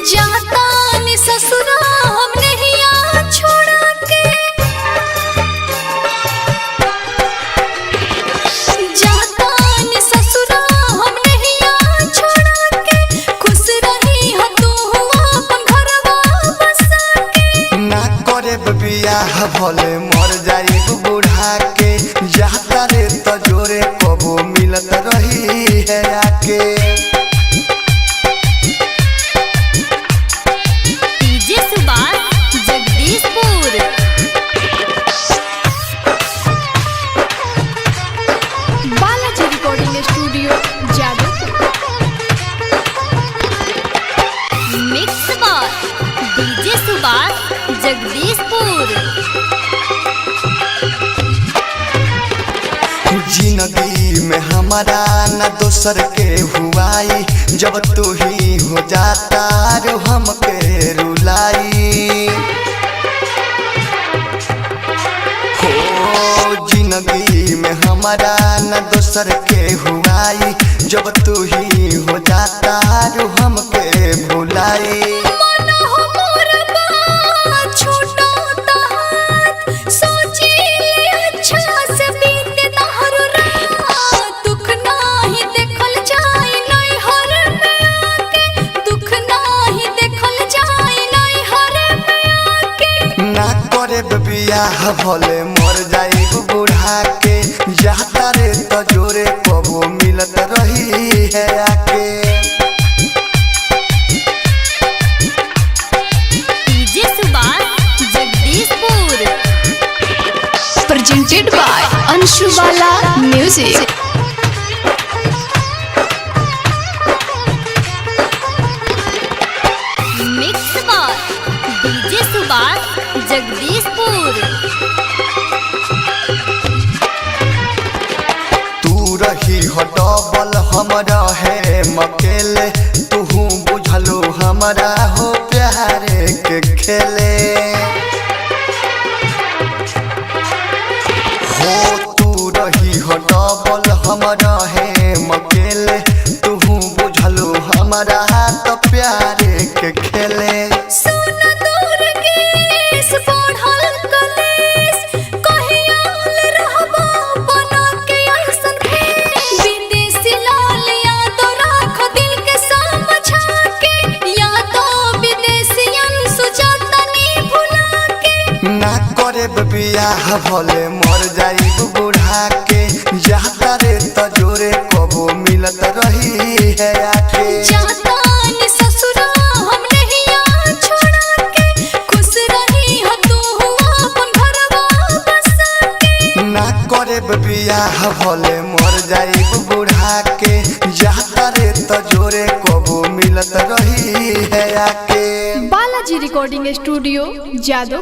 जाता नि ससुरा हम नहीं छोड़ा के, जाता नि ससुरा हम नहीं छोड़ा के, खुश रही ह तू अपन घरवा बसा के। ना करे बियाह भले मर जाई बूढ़ा के, जाता रे तो जोरे कबो मिलत रही है आके। DJ Subhash Jagdishpur. Balaji recording studio Jadavpur. Mix बार डीजे सुभाष जगदीशपुर। जिंदगी में हमारा न दोसर के हुआई, जब तू ही हो जाता रो हमके रुलाई। हो जिंदगी में हमारा न दोसर के हुआई, जब तू ही हो जाता रो हमके भुलाई। बियाह भले मर जाई बूढ़ा के, जाता रे तो जोरे कबो मिलत रही है आके। DJ Subhash Jagdishpur. Presented by Anshu Bala music. Mix बार डीजे सुभाष जगदीशपुर। तू रही हो डबल हमरा है मकेले, तू बुझलो हमरा हो प्यारे के खेले। हो तू रही हो डबल हमरा है मकेले, तू बुझलो हमरा तो प्यारे के खेले। बियाह भले मर जाई बूढ़ा के, जाता रे तो जोरे कबो मिलत रही है आके। जाता नि ससुरा हम नहीं छोड़ा के, खुश रही ह तू अपन घरवा बसा के। ना करे बियाह भले मर जाई बूढ़ा के, जाता रे तो जोरे कबो मिलत रही है आके। Balaji recording studio Jadav.